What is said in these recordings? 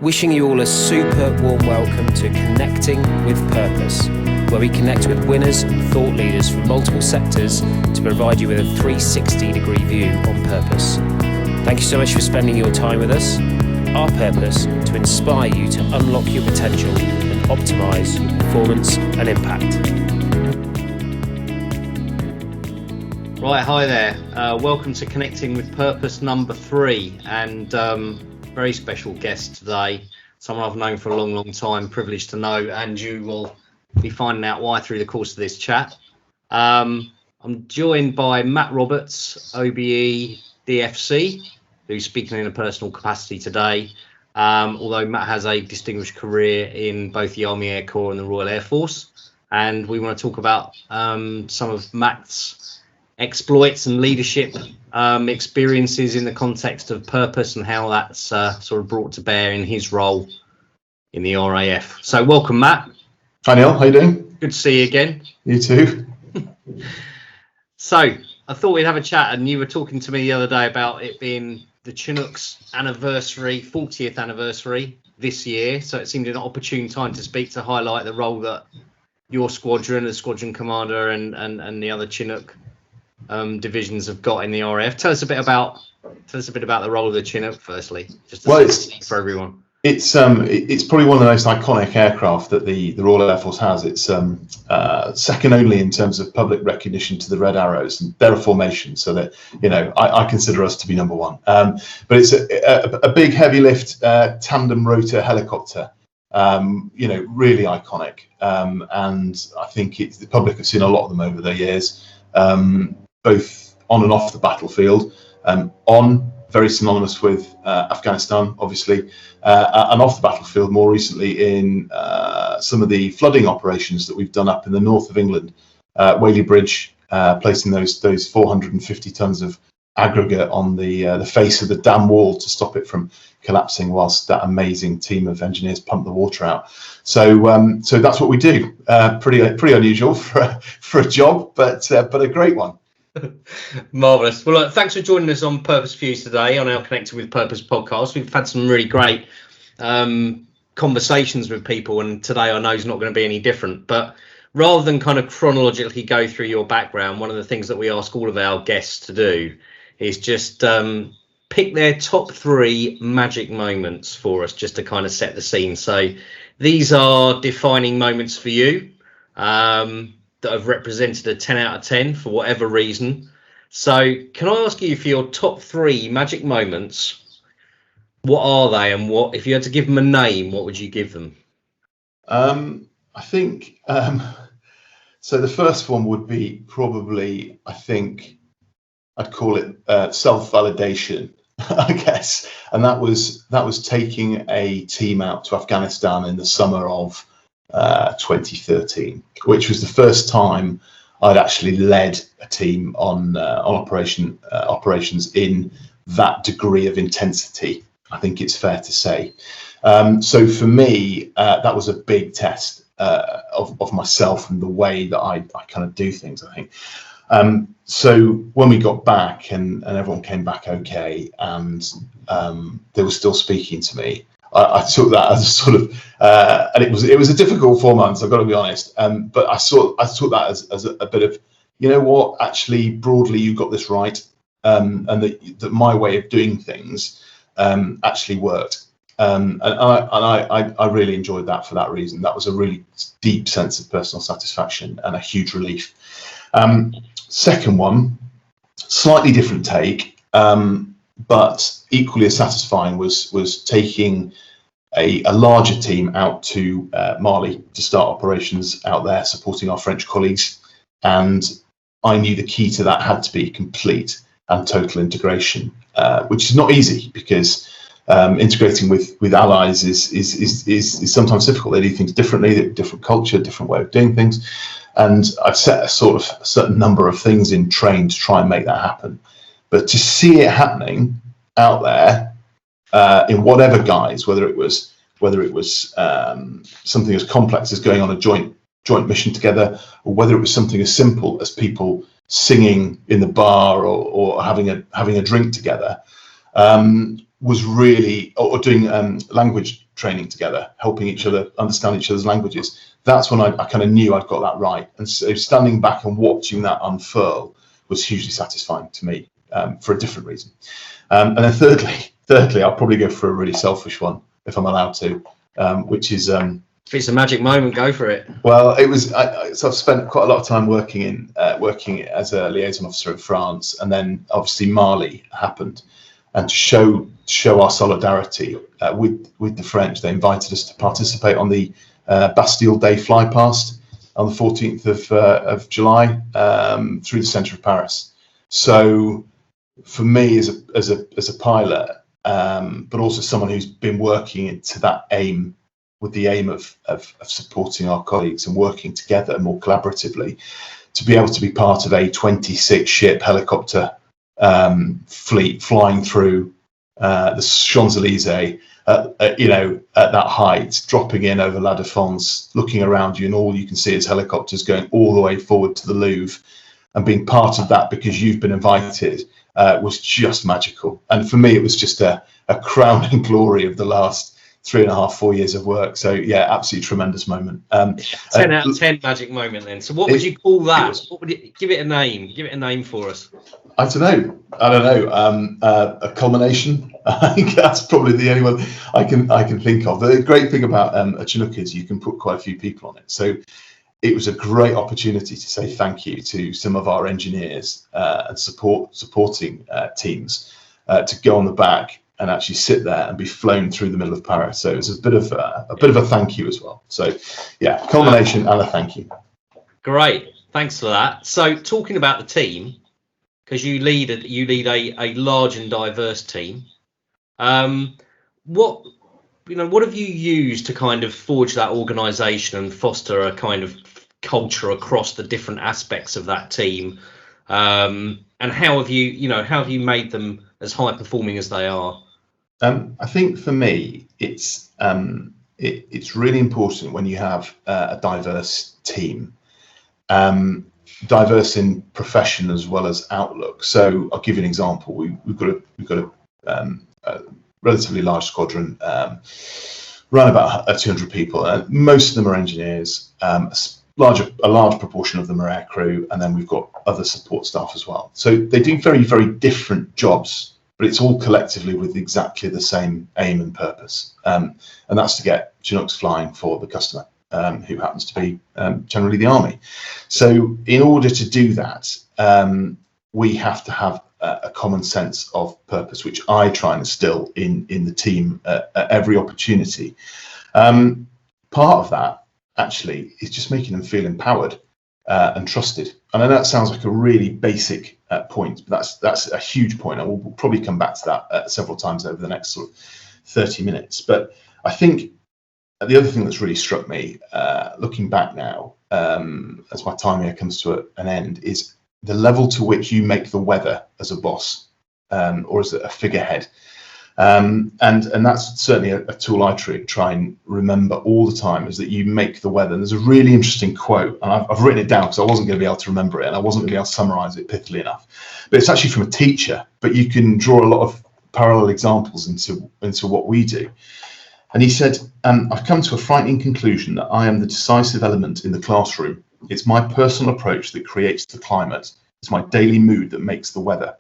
Wishing you all a super warm welcome to Connecting with Purpose, where we connect with winners and thought leaders from multiple sectors to provide you with a 360-degree view on purpose. Thank you so much for spending your time with us. Our purpose, to inspire you to unlock your potential and optimise your performance and impact. Right, hi there. Welcome to Connecting with Purpose number 3, and very special guest today, someone I've known for a long time, privileged to know, and you will be finding out why through the course of this chat. I'm joined by Matt Roberts, OBE DFC, who's speaking in a personal capacity today, although Matt has a distinguished career in both the Army Air Corps and the Royal Air Force, and we want to talk about some of Matt's exploits and leadership experiences in the context of purpose and how that's sort of brought to bear in his role in the RAF. So welcome, Matt. Hi Neil, how you doing? Good to see you again. You too. So I thought we'd have a chat, and you were talking to me the other day about it being the Chinook's anniversary, 40th anniversary this year. So it seemed an opportune time to speak, to highlight the role that your squadron, the squadron commander and the other Chinook divisions have got in the RAF. Tell us a bit about the role of the Chinook, firstly, just to for everyone. It's probably one of the most iconic aircraft that the Royal Air Force has. It's second only in terms of public recognition to the Red Arrows, and they're a formation, so that I consider us to be number one. But it's a big heavy lift tandem rotor helicopter. Really iconic, and I think the public have seen a lot of them over the years. Both on and off the battlefield, very synonymous with Afghanistan, obviously, and off the battlefield more recently in some of the flooding operations that we've done up in the north of England, Whaley Bridge, placing those 450 tons of aggregate on the face of the dam wall to stop it from collapsing whilst that amazing team of engineers pump the water out. So that's what we do. Pretty unusual for a job, but a great one. Marvellous. Well, look, thanks for joining us on PurposeFused today on our Connecting with Purpose podcast. We've had some really great conversations with people, and today I know is not going to be any different. But rather than kind of chronologically go through your background, one of the things that we ask all of our guests to do is just pick their top 3 magic moments for us, just to kind of set the scene. So these are defining moments for you that have represented a 10 out of 10 for whatever reason. So can I ask you for your top 3 magic moments? What are they, and what, if you had to give them a name, what would you give them? I think so. The first one would be probably, I think I'd call it self-validation, I guess, and that was taking a team out to Afghanistan in the summer of 2013, which was the first time I'd actually led a team on operations in that degree of intensity. I think it's fair to say. So for me, that was a big test of myself and the way that I kind of do things, I think. So when we got back and everyone came back okay, and they were still speaking to me, I took that as a sort of, and it was a difficult 4 months, I've got to be honest. But I took that as a bit of, actually broadly you got this right, and that my way of doing things actually worked. And I really enjoyed that for that reason. That was a really deep sense of personal satisfaction and a huge relief. Second one, slightly different take, but equally as satisfying was taking a larger team out to Mali to start operations out there, supporting our French colleagues. And I knew the key to that had to be complete and total integration, which is not easy, because integrating with allies is sometimes difficult. They do things differently, different culture, different way of doing things. And I've set a certain number of things in train to try and make that happen. But to see it happening out there in whatever guise, whether it was something as complex as going on a joint mission together, or whether it was something as simple as people singing in the bar or having a drink together, was really, or doing language training together, helping each other understand each other's languages. That's when I kind of knew I'd got that right. And so standing back and watching that unfurl was hugely satisfying to me, for a different reason. And then thirdly, I'll probably go for a really selfish one, if I'm allowed to, which is... if it's a magic moment, go for it. Well, it was. So I've spent quite a lot of time working as a liaison officer in France, and then obviously Mali happened, and to show our solidarity with the French, they invited us to participate on the Bastille Day flypast on the 14th of July through the centre of Paris. So for me, as a pilot, but also someone who's been working into that aim, with the aim of supporting our colleagues and working together more collaboratively, to be able to be part of a 26-ship helicopter fleet flying through the Champs-Élysées, at that height, dropping in over La Défense, looking around you, and all you can see is helicopters going all the way forward to the Louvre, and being part of that because you've been invited, was just magical. And for me, it was just a crowning glory of the last 3.5, 4 years of work. So yeah, absolutely tremendous moment. 10 out of 10 magic moment then. So what would you call that? What would it, give it a name? Give it a name for us. I don't know. A culmination. I think that's probably the only one I can think of. The great thing about a Chinook is you can put quite a few people on it. So it was a great opportunity to say thank you to some of our engineers and supporting teams to go on the back and actually sit there and be flown through the middle of Paris. So it was a bit of a thank you as well. So yeah, culmination and a thank you. Great, thanks for that. So talking about the team, because you lead a large and diverse team, what have you used to kind of forge that organisation and foster a kind of culture across the different aspects of that team? And how have you made them as high performing as they are? I think for me, it's really important when you have a diverse team, diverse in profession as well as outlook. So I'll give you an example. We've got a relatively large squadron, around about 200 people. Most of them are engineers. A large proportion of them are aircrew, and then we've got other support staff as well. So they do very, very different jobs, but it's all collectively with exactly the same aim and purpose, and that's to get Chinooks flying for the customer, who happens to be generally the army. So in order to do that, we have to have a common sense of purpose, which I try and instill in the team at every opportunity. Part of that actually is just making them feel empowered and trusted. And I know that sounds like a really basic point, but that's a huge point. I will probably come back to that several times over the next sort of 30 minutes. But I think the other thing that's really struck me, looking back now, as my time here comes to an end, is the level to which you make the weather as a boss, or as a figurehead. And that's certainly a tool I try and remember all the time, is that you make the weather. And there's a really interesting quote, and I've written it down because I wasn't going to be able to remember it, and I wasn't going to be able to summarize it pithily enough. But it's actually from a teacher, but you can draw a lot of parallel examples into what we do. And he said, I've come to a frightening conclusion that I am the decisive element in the classroom. It's my personal approach that creates the climate. It's my daily mood that makes the weather.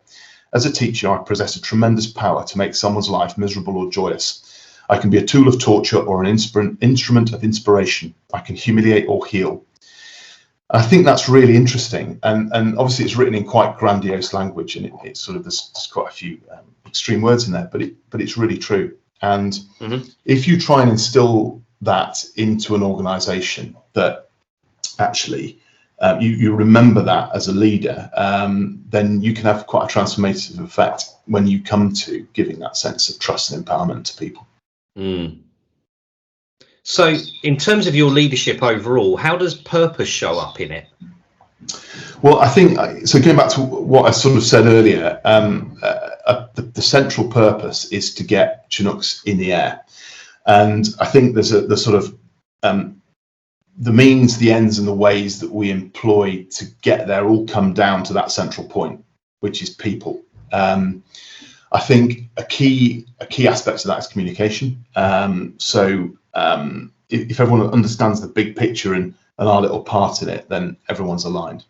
As a teacher, I possess a tremendous power to make someone's life miserable or joyous. I can be a tool of torture or an instrument of inspiration. I can humiliate or heal. I think that's really interesting. And obviously it's written in quite grandiose language, and it's sort of, there's quite a few extreme words in there, but it's really true. And if you try and instill that into an organization, that actually you remember that as a leader, then you can have quite a transformative effect when you come to giving that sense of trust and empowerment to people. So in terms of your leadership overall, how does purpose show up in it? Well, I think, so going back to what I sort of said earlier, the central purpose is to get Chinooks in the air. And I think there's the sort of the means, the ends, and the ways that we employ to get there all come down to that central point, which is people. I think a key aspect of that is communication. If everyone understands the big picture and our little part in it, then everyone's aligned.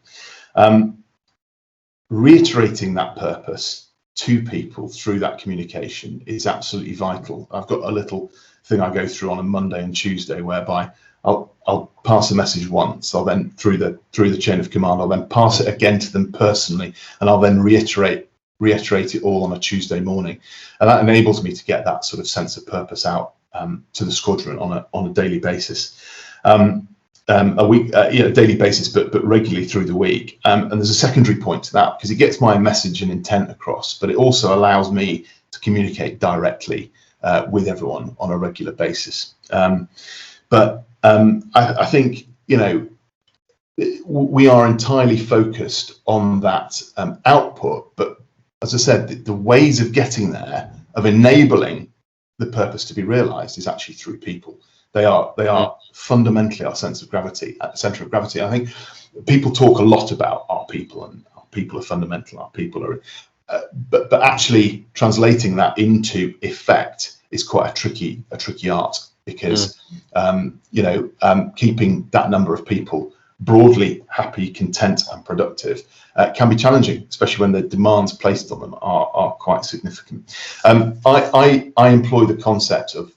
Reiterating that purpose to people through that communication is absolutely vital. I've got a little thing I go through on a Monday and Tuesday whereby I'll pass a message once. I'll then through the chain of command, I'll then pass it again to them personally, and I'll then reiterate it all on a Tuesday morning, and that enables me to get that sort of sense of purpose out to the squadron on a daily basis. Daily basis, but regularly through the week. And there's a secondary point to that, because it gets my message and intent across, but it also allows me to communicate directly with everyone on a regular basis. I think, we are entirely focused on that output, but as I said, the ways of getting there, of enabling the purpose to be realized, is actually through people. They are fundamentally our centre of gravity. I think people talk a lot about our people, and our people are fundamental. Our people are, but actually translating that into effect is quite a tricky art, because keeping that number of people broadly happy, content, and productive can be challenging, especially when the demands placed on them are quite significant. I employ the concept of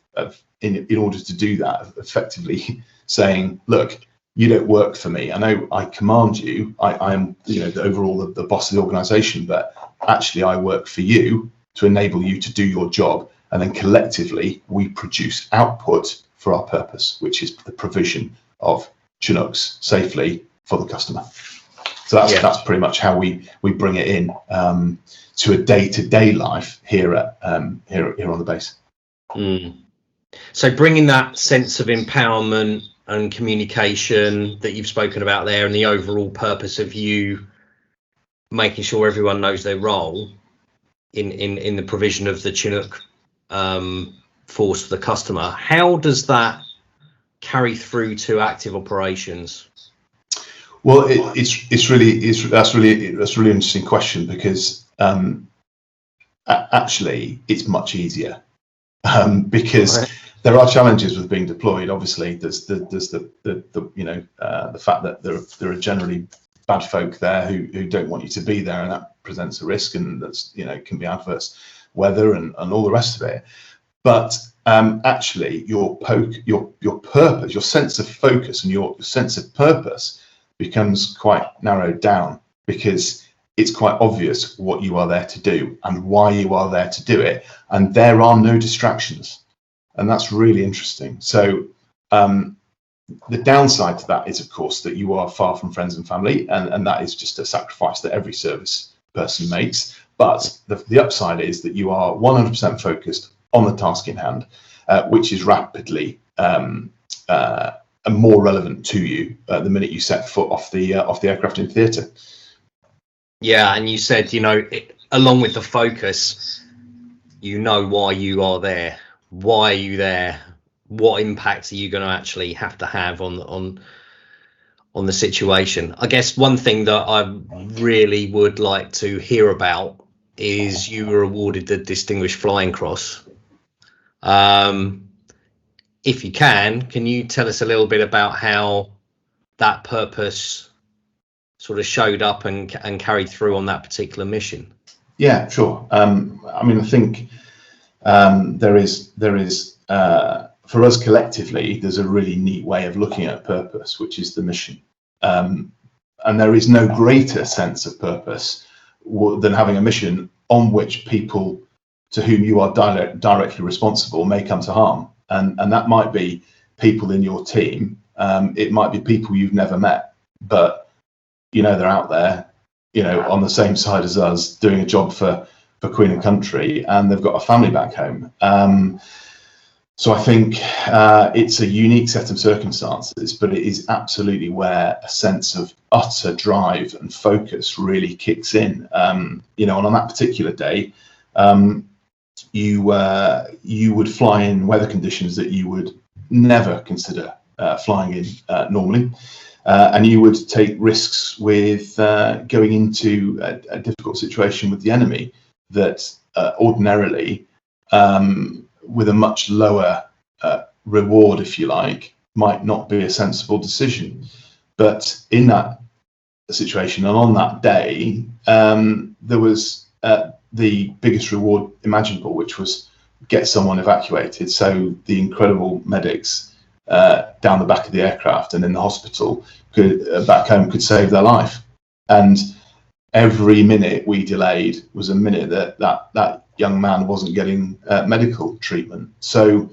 in order to do that, effectively saying, look, you don't work for me. I know I command you. I am, the boss of the organisation, but actually I work for you to enable you to do your job. And then collectively we produce output for our purpose, which is the provision of Chinooks safely for the customer. So that's pretty much how we bring it in to a day-to-day life here on the base. Mm. So bringing that sense of empowerment and communication that you've spoken about there, and the overall purpose of you making sure everyone knows their role in the provision of the Chinook force for the customer, how does that carry through to active operations? Well, that's really an interesting question, because actually it's much easier. Because there are challenges with being deployed. Obviously, there's the fact that there are generally bad folk there who don't want you to be there, and that presents a risk, and that's can be adverse weather and all the rest of it. But actually, your purpose, your sense of focus, and your sense of purpose becomes quite narrowed down, because it's quite obvious what you are there to do and why you are there to do it, and there are no distractions, and that's really interesting. So the downside to that is, of course, that you are far from friends and family, and that is just a sacrifice that every service person makes. But the upside is that you are 100% focused on the task in hand, which is rapidly more relevant to you the minute you set foot off the aircraft in theatre. Yeah, and you said, along with the focus, why you are there. Why are you there? What impact are you going to actually have to have on the situation? I guess one thing that I really would like to hear about is you were awarded the Distinguished Flying Cross. If you can you tell us a little bit about how that purpose sort of showed up and carried through on that particular mission? Yeah, sure. I think there is for us collectively, there's a really neat way of looking at purpose, which is the mission. And there is no greater sense of purpose than having a mission on which people to whom you are directly responsible may come to harm. And that might be people in your team. It might be people you've never met, but they're out there, on the same side as us, doing a job for Queen and Country, and they've got a family back home. So I think it's a unique set of circumstances, but it is absolutely where a sense of utter drive and focus really kicks in. And on that particular day, you would fly in weather conditions that you would never consider flying in normally. And you would take risks with going into a difficult situation with the enemy that ordinarily, with a much lower reward, if you like, might not be a sensible decision. But in that situation and on that day, there was the biggest reward imaginable, which was get someone evacuated. So the incredible medics down the back of the aircraft and in the hospital back home could save their life. And every minute we delayed was a minute that young man wasn't getting medical treatment. So,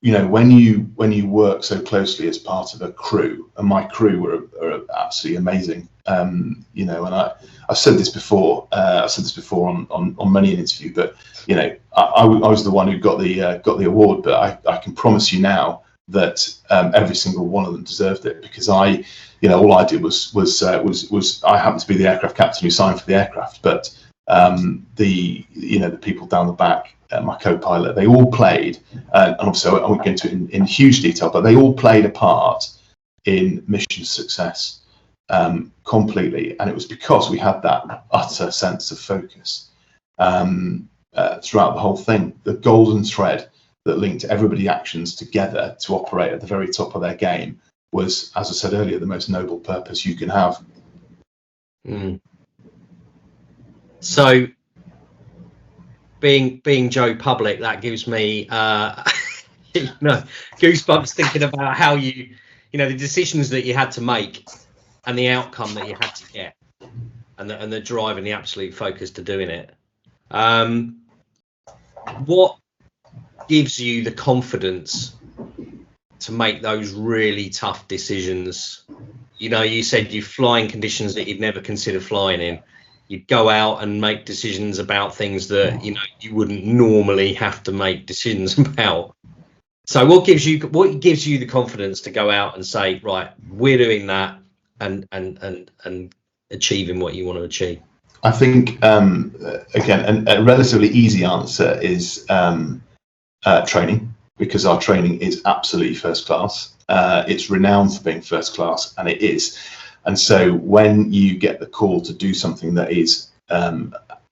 you know, when you work so closely as part of a crew, and my crew are absolutely amazing. You know, and I've said this before. I've said this before on many an interview. But you know, I was the one who got the award. But I can promise you now that every single one of them deserved it, because all I did was I happened to be the aircraft captain who signed for the aircraft. But the people down the back, my co-pilot, they all played, and obviously I won't go into it in huge detail, but they all played a part in mission success completely. And it was because we had that utter sense of focus throughout the whole thing. The golden thread that linked everybody's actions together to operate at the very top of their game was, as I said earlier, the most noble purpose you can have. So being Joe Public, that gives me goosebumps thinking about how the decisions that you had to make and the outcome that you had to get, and the drive and the absolute focus to doing it. What gives you the confidence to make those really tough decisions? You know, you said you fly in conditions that you'd never consider flying in. You'd go out and make decisions about things that you wouldn't normally have to make decisions about. So what gives you the confidence to go out and say, right, we're doing that and achieving what you want to achieve? I think again, a relatively easy answer is training, because our training is absolutely first class. It's renowned for being first class, and it is. And so when you get the call to do something that is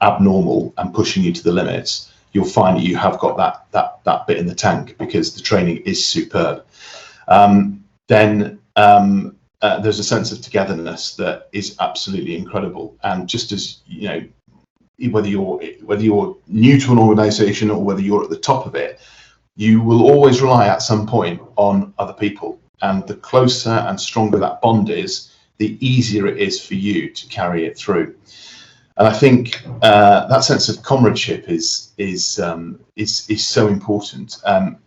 abnormal and pushing you to the limits, you'll find that you have got that bit in the tank, because the training is superb. Then there's a sense of togetherness that is absolutely incredible. And just as whether you're new to an organization or whether you're at the top of it, you will always rely at some point on other people. And the closer and stronger that bond is, the easier it is for you to carry it through. And I think that sense of comradeship is so important.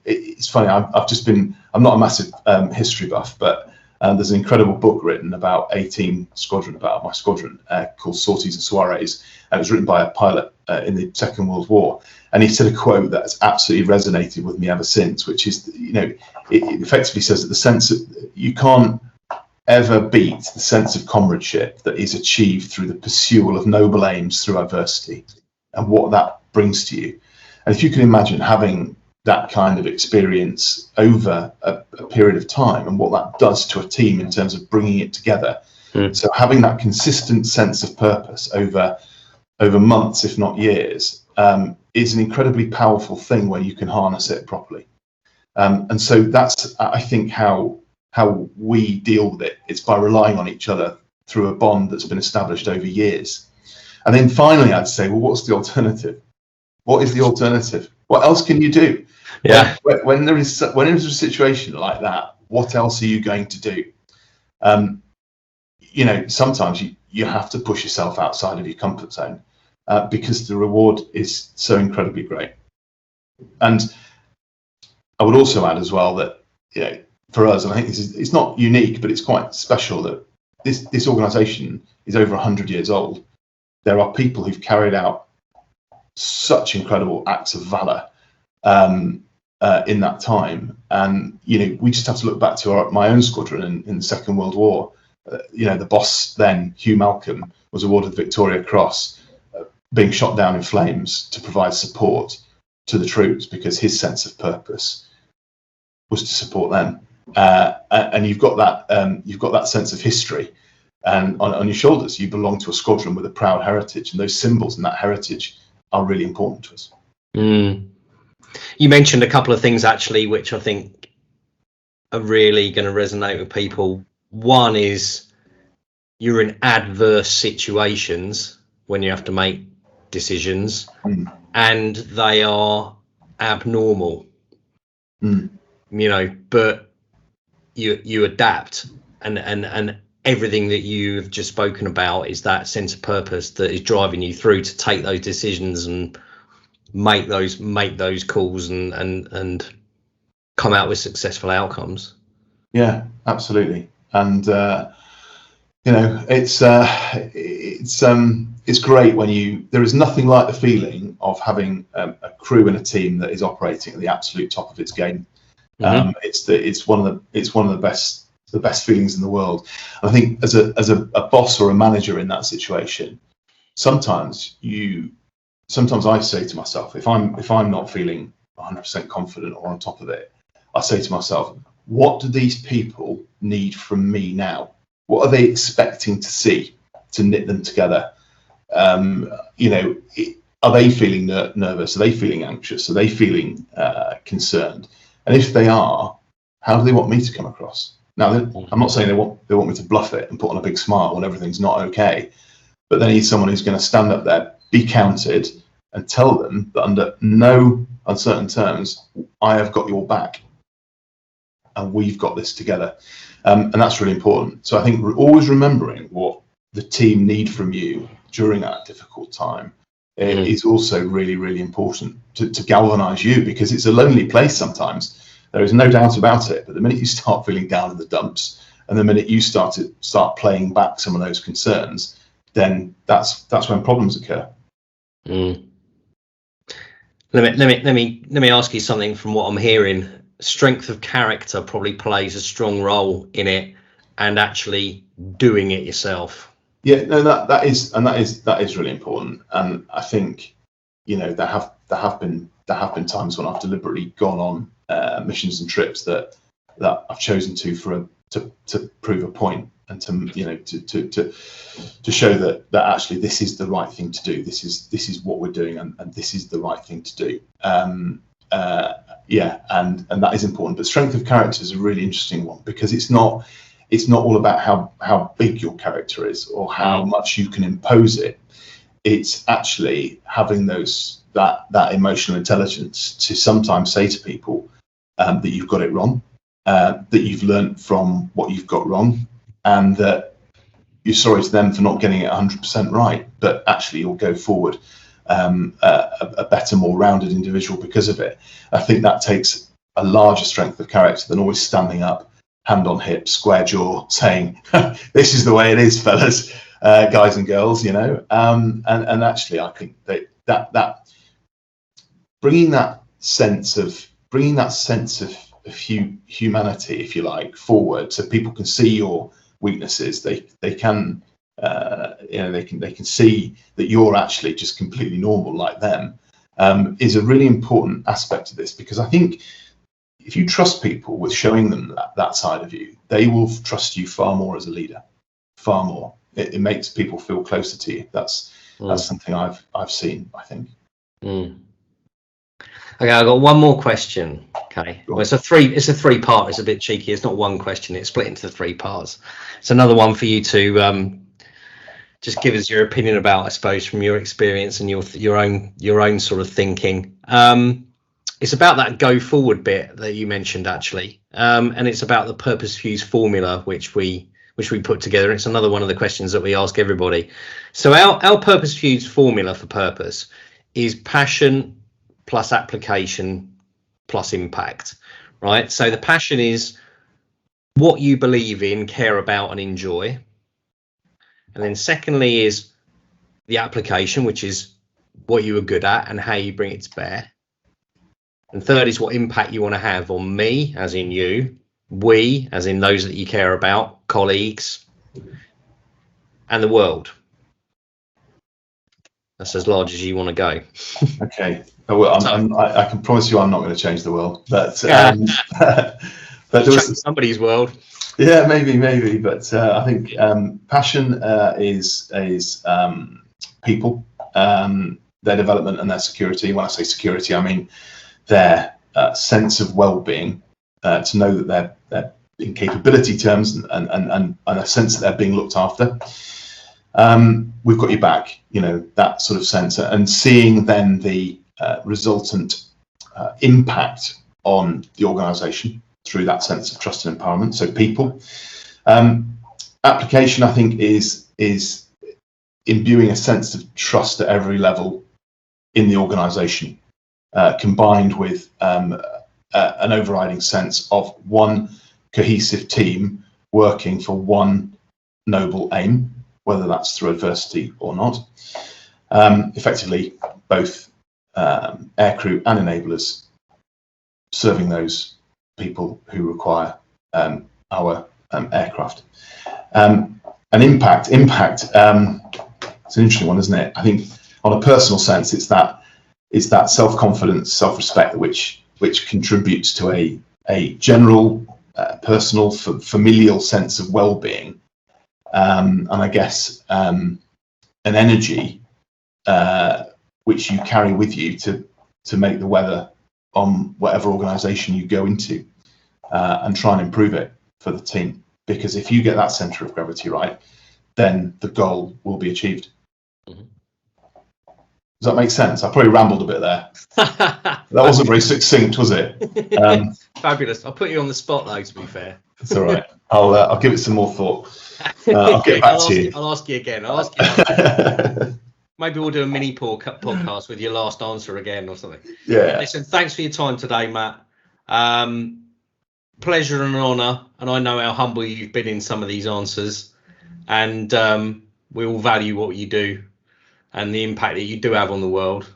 It's funny. I'm not a massive history buff, but there's an incredible book written about my squadron, called Sorties and Soirees, and it was written by a pilot in the Second World War. And he said a quote that has absolutely resonated with me ever since, which is, it effectively says that the sense of you can't ever beat the sense of comradeship that is achieved through the pursuit of noble aims through adversity, and what that brings to you. And if you can imagine having that kind of experience over a period of time, and what that does to a team in terms of bringing it together. So having that consistent sense of purpose over months, if not years, is an incredibly powerful thing where you can harness it properly. And so that's, I think, how we deal with it. It's by relying on each other through a bond that's been established over years. And then finally, I'd say, well, what's the alternative? What is the alternative? What else can you do? Yeah. When there is a situation like that, what else are you going to do? Sometimes you have to push yourself outside of your comfort zone, because the reward is so incredibly great. And I would also add as well that, for us, and I think it's not unique, but it's quite special, that this organisation is over 100 years old. There are people who've carried out such incredible acts of valour in that time, and we just have to look back to my own squadron in the Second World War. The boss then, Hugh Malcolm, was awarded the Victoria Cross, being shot down in flames to provide support to the troops, because his sense of purpose was to support them. And you've got that sense of history, and on your shoulders you belong to a squadron with a proud heritage, and those symbols and that heritage are really important to us. You mentioned a couple of things actually, which I think are really going to resonate with people. One is you're in adverse situations when you have to make decisions, and they are abnormal, but you adapt, and everything that you've just spoken about is that sense of purpose that is driving you through to take those decisions and make those calls and come out with successful outcomes. Yeah, absolutely. And it's great when there is nothing like the feeling of having a crew and a team that is operating at the absolute top of its game. It's one of the best feelings in the world. And I think as a boss or a manager in that situation, sometimes I say to myself, if I'm not feeling 100% confident or on top of it, I say to myself, what do these people need from me now? What are they expecting to see to knit them together? Are they feeling nervous? Are they feeling anxious? Are they feeling concerned? And if they are, how do they want me to come across? Now, I'm not saying they want me to bluff it and put on a big smile when everything's not okay, but they need someone who's going to stand up there, be counted, and tell them that under no uncertain terms, I have got your back, and we've got this together. And that's really important. So I think we're always remembering what the team need from you during that difficult time is also really, really important to galvanize you, because it's a lonely place sometimes. There is no doubt about it. But the minute you start feeling down in the dumps, and the minute you start playing back some of those concerns, then that's when problems occur. Let me ask you something from what I'm hearing. Strength of character probably plays a strong role in it, and actually doing it yourself. Yeah, no, that is really important. And I think, there have been times when I've deliberately gone on missions and trips that I've chosen to prove a point, and to show that actually this is the right thing to do. This is what we're doing, and this is the right thing to do. And that is important. But strength of character is a really interesting one, because it's not all about how big your character is or how much you can impose it. It's actually having that emotional intelligence to sometimes say to people that you've got it wrong, that you've learned from what you've got wrong, and that you're sorry to them for not getting it 100% right, but actually you'll go forward a better, more rounded individual because of it. I think that takes a larger strength of character than always standing up, hand on hip, square jaw, saying, this is the way it is, fellas, guys and girls, and actually I think that bringing that sense of humanity, if you like, forward, so people can see your weaknesses, they can see that you're actually just completely normal like them, is a really important aspect of this, because I think if you trust people with showing them that side of you, they will trust you far more as a leader, far more. It makes people feel closer to you. That's something I've seen, I think. Okay, I've got one more question. Okay, well, it's a three part. It's a bit cheeky. It's not one question. It's split into 3 parts. It's another one for you to just give us your opinion about, I suppose, from your experience and your own sort of thinking. It's about that go forward bit that you mentioned, actually, and it's about the PurposeFused Formula, which we put together. It's another one of the questions that we ask everybody. So our PurposeFused Formula for purpose is passion plus application plus impact, right? So the passion is what you believe in, care about, and enjoy. And then secondly is the application, which is what you are good at and how you bring it to bear. And third is what impact you want to have on me, as in you, we, as in those that you care about, colleagues, and the world. That's as large as you want to go. Okay. Well, I can promise you I'm not going to change the world, but but there was somebody's world. Yeah, maybe, but I think passion is people. their development and their security. When I say security, I mean their sense of well-being, to know that they're in capability terms and a sense that they're being looked after. We've got your back, that sort of sense, and seeing then the resultant impact on the organisation through that sense of trust and empowerment. So people, application, I think, is imbuing a sense of trust at every level in the organisation, combined with an overriding sense of one cohesive team working for one noble aim, whether that's through adversity or not. Effectively, both aircrew and enablers serving those people who require our aircraft. And impact. It's an interesting one, isn't it? I think on a personal sense, it's that self-confidence, self-respect which contributes to a general, personal, familial sense of well-being, and I guess an energy which you carry with you to make the weather on whatever organisation you go into, and try and improve it for the team. Because if you get that centre of gravity right, then the goal will be achieved. Mm-hmm. Does that make sense? I probably rambled a bit there. That wasn't very succinct, was it? Fabulous. I'll put you on the spot, though, to be fair. It's all right. I'll give it some more thought. I'll get back to you. I'll ask you again. Maybe we'll do a mini podcast with your last answer again or something. Yeah. Listen, thanks for your time today, Matt. Pleasure and an honour, and I know how humble you've been in some of these answers, and we all value what you do and the impact that you do have on the world.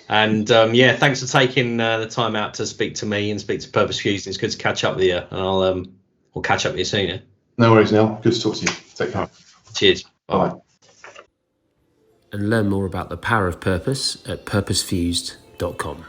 And thanks for taking the time out to speak to me and speak to PurposeFused. It's good to catch up with you, and we'll catch up with you soon. Yeah? No worries, Neil. Good to talk to you. Take care. Cheers. Bye. And learn more about the power of purpose at PurposeFused.com.